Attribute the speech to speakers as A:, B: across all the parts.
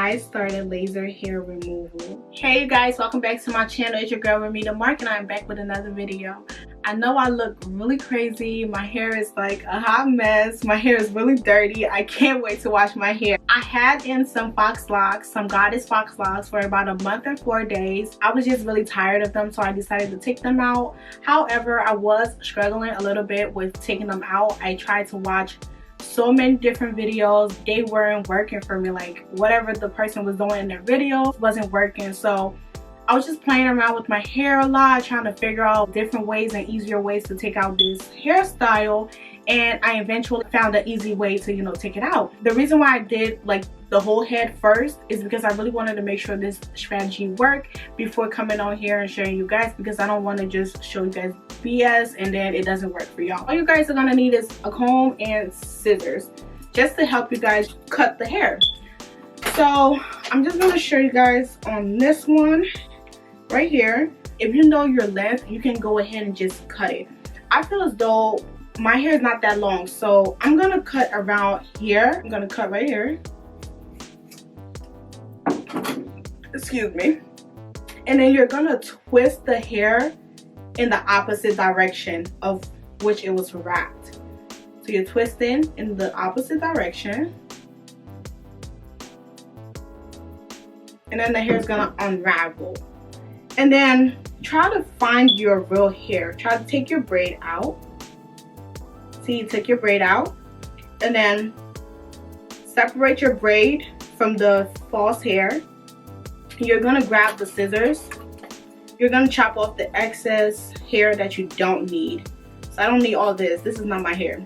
A: I started laser hair removal. Hey you guys, welcome back to my channel. It's your girl Ramita Mark and I'm back with another video. I know I look really crazy. My hair is like a hot mess. My hair is really dirty. I can't wait to wash my hair. I had in some Faux Locs, some goddess Faux Locs for about a month and 4 days. I was just really tired of them, so I decided to take them out. However, I was struggling a little bit with taking them out. I tried to watch so many different videos. They weren't working for me. Like whatever the person was doing in their videos wasn't working. So I was just playing around with my hair a lot, trying to figure out different ways and easier ways to take out this hairstyle, and I eventually found an easy way to take it out. The reason why I did like the whole head first is because I really wanted to make sure this strategy worked before coming on here and showing you guys, because I don't want to just show you guys BS and then it doesn't work for y'all. All you guys are gonna need is a comb and scissors just to help you guys cut the hair. So I'm just gonna show you guys on this one right here. If you know your length, you can go ahead and just cut it. I feel as though my hair is not that long, so I'm gonna cut around here. I'm gonna cut right here. Excuse me. And then you're gonna twist the hair in the opposite direction of which it was wrapped. So you're twisting in the opposite direction. And then the hair is gonna unravel. And then try to find your real hair. Try to take your braid out. See, you took your braid out. And then separate your braid from the false hair. You're gonna grab the scissors. You're gonna chop off the excess hair that you don't need. So I don't need all this. This is not my hair.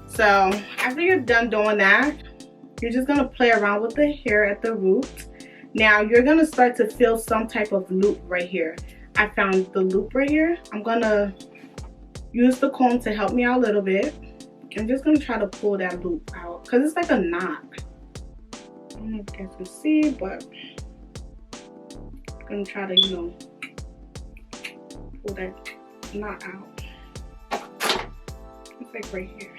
A: So after you're done doing that, you're just gonna play around with the hair at the root. Now you're gonna start to feel some type of loop right here. I found the loop right here. I'm gonna use the comb to help me out a little bit. I'm just gonna try to pull that loop out because it's like a knot. I don't know if you guys can see, but I'm gonna try to, pull that knot out. It's like right here.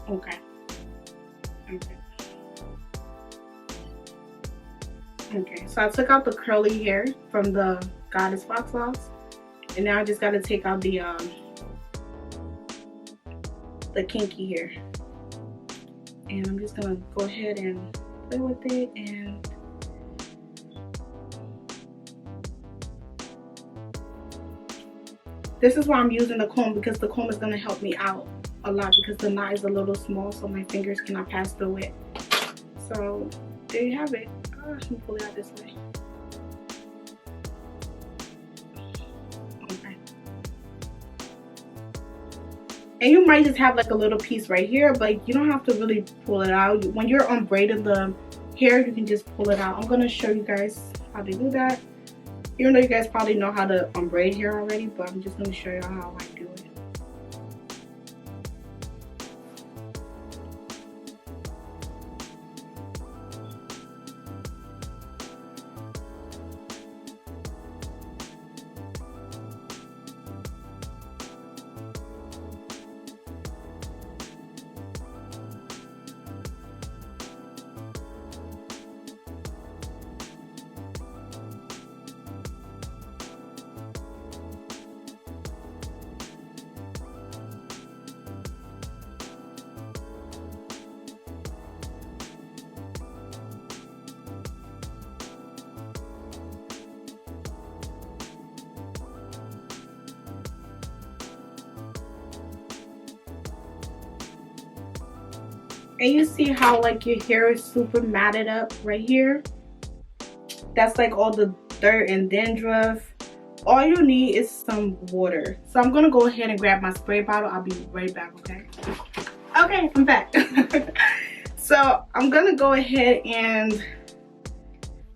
A: Okay. Okay, so I took out the curly hair from the goddess Faux Locs, and now I just got to take out the kinky hair, and I'm just gonna go ahead and play with it. And this is why I'm using the comb, because the comb is gonna help me out a lot, because the knot is a little small, so my fingers cannot pass through it. So there you have it. Let me pull it out this way. Okay. And you might just have like a little piece right here, but you don't have to really pull it out. When you're unbraiding the hair, you can just pull it out. I'm gonna show you guys how to do that. Even though you guys probably know how to unbraid hair already, but I'm just gonna show you how I do it. And you see how like your hair is super matted up right here? That's like all the dirt and dandruff. All you need is some water. So I'm gonna go ahead and grab my spray bottle. I'll be right back, okay? Okay, I'm back. So I'm gonna go ahead and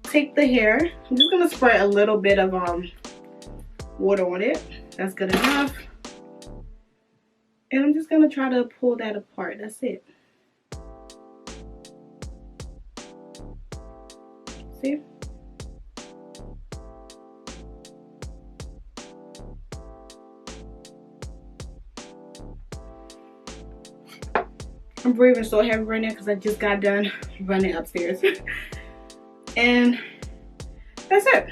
A: take the hair. I'm just gonna spray a little bit of water on it. That's good enough. And I'm just gonna try to pull that apart. That's it. See? I'm breathing so heavy right now because I just got done running upstairs. And that's it.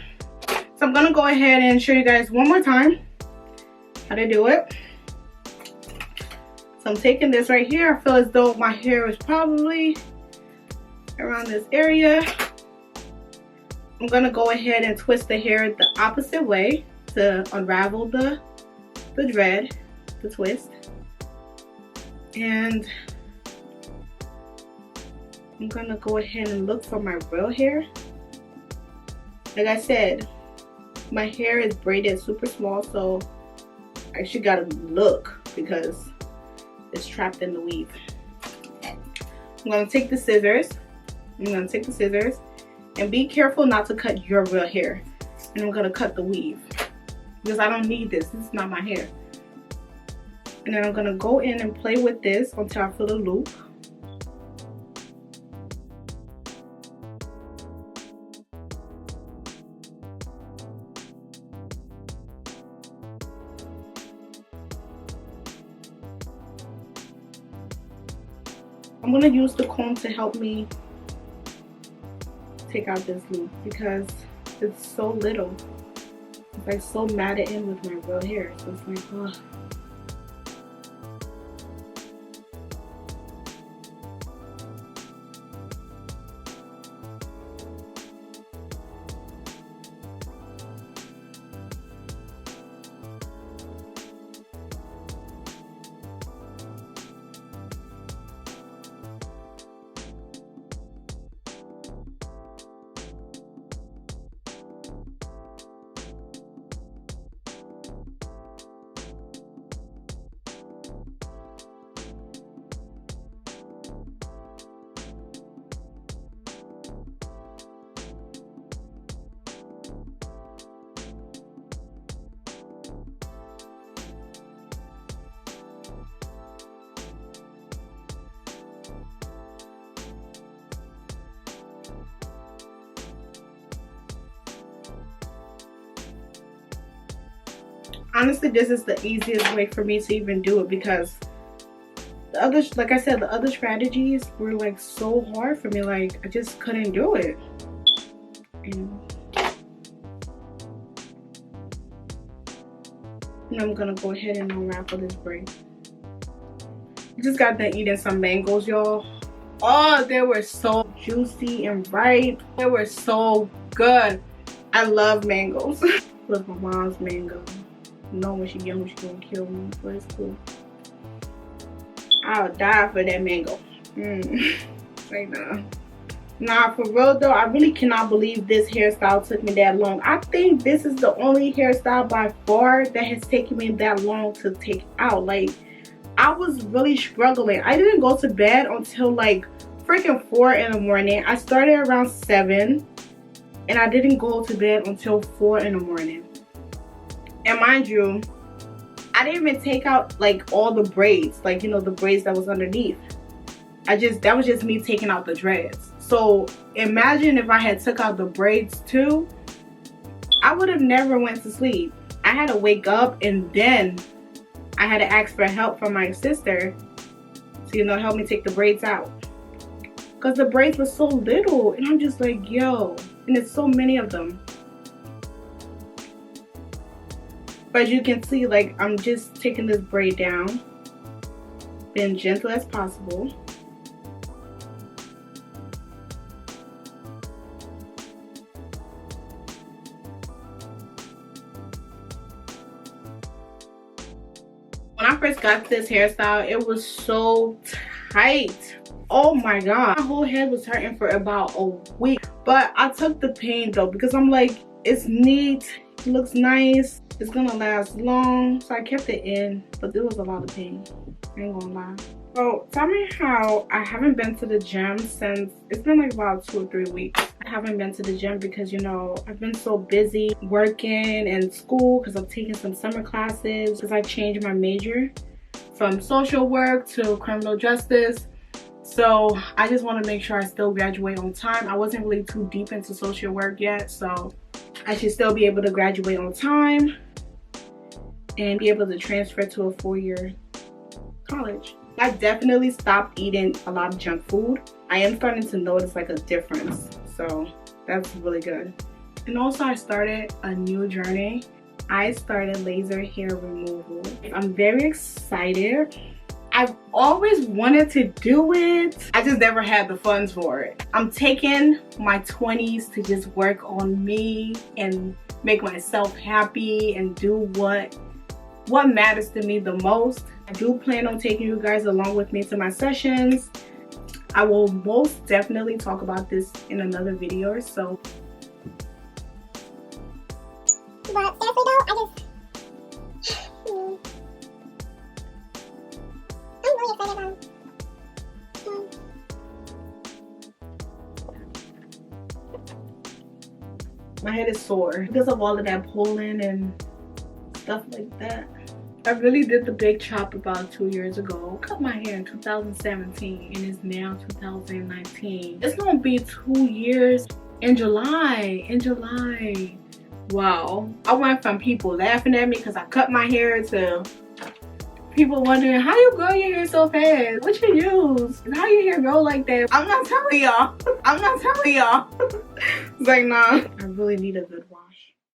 A: So I'm gonna go ahead and show you guys one more time how to do it. So I'm taking this right here. I feel as though my hair is probably around this area. I'm gonna go ahead and twist the hair the opposite way to unravel the dread, the twist. And I'm gonna go ahead and look for my real hair. Like I said, my hair is braided super small, so I actually gotta look because it's trapped in the weave. I'm gonna take the scissors. And be careful not to cut your real hair. And I'm gonna cut the weave because I don't need this. This is not my hair. And then I'm gonna go in and play with this until I feel the loop. I'm gonna use the comb to help me take out this loop because it's so little. It's like so matted in with my real hair. So it's like, ugh. Honestly, this is the easiest way for me to even do it because the other, like I said, the other strategies were like so hard for me. Like I just couldn't do it. And I'm gonna go ahead and unravel this braid. I just got done eating some mangoes, y'all. Oh, they were so juicy and ripe. They were so good. I love mangoes. Look, my mom's mango. Know when she young, she's gonna kill me, but it's cool. I'll die for that mango. Right now. Nah, for real though, I really cannot believe this hairstyle took me that long. I think this is the only hairstyle by far that has taken me that long to take out. Like, I was really struggling. I didn't go to bed until like freaking 4 in the morning. I started around 7 and I didn't go to bed until 4 in the morning. And mind you, I didn't even take out like all the braids, like, you know, the braids that was underneath. That was just me taking out the dreads. So imagine if I had took out the braids too, I would have never went to sleep. I had to wake up and then I had to ask for help from my sister to, you know, help me take the braids out. Because the braids were so little and I'm just like, yo, and there's so many of them. But as you can see, like, I'm just taking this braid down, being gentle as possible. When I first got this hairstyle, it was so tight. Oh my god. My whole head was hurting for about a week. But I took the pain though because I'm like, it's neat, it looks nice. It's gonna last long, so I kept it in, but there was a lot of pain. I ain't gonna lie. So tell me how I haven't been to the gym since, it's been like about 2 or 3 weeks. I haven't been to the gym because, you know, I've been so busy working and school because I'm taking some summer classes because I changed my major from social work to criminal justice. So I just want to make sure I still graduate on time. I wasn't really too deep into social work yet, so I should still be able to graduate on time and be able to transfer to a 4-year college. I definitely stopped eating a lot of junk food. I am starting to notice like a difference, so that's really good. And also I started a new journey. I started laser hair removal. I'm very excited. I've always wanted to do it. I just never had the funds for it. I'm taking my 20s to just work on me and make myself happy and do what matters to me the most. I do plan on taking you guys along with me to my sessions. I will most definitely talk about this in another video or so.
B: But seriously though, I'm really excited
A: My head is sore because of all of that pulling and stuff like that. I really did the big chop about 2 years ago. Cut my hair in 2017 and it's now 2019. It's gonna be 2 years in July. Wow. I went from people laughing at me because I cut my hair to people wondering how you grow your hair so fast. What you use? How your hair grow like that? I'm not telling y'all. I'm not telling y'all. It's like, nah. I really need a good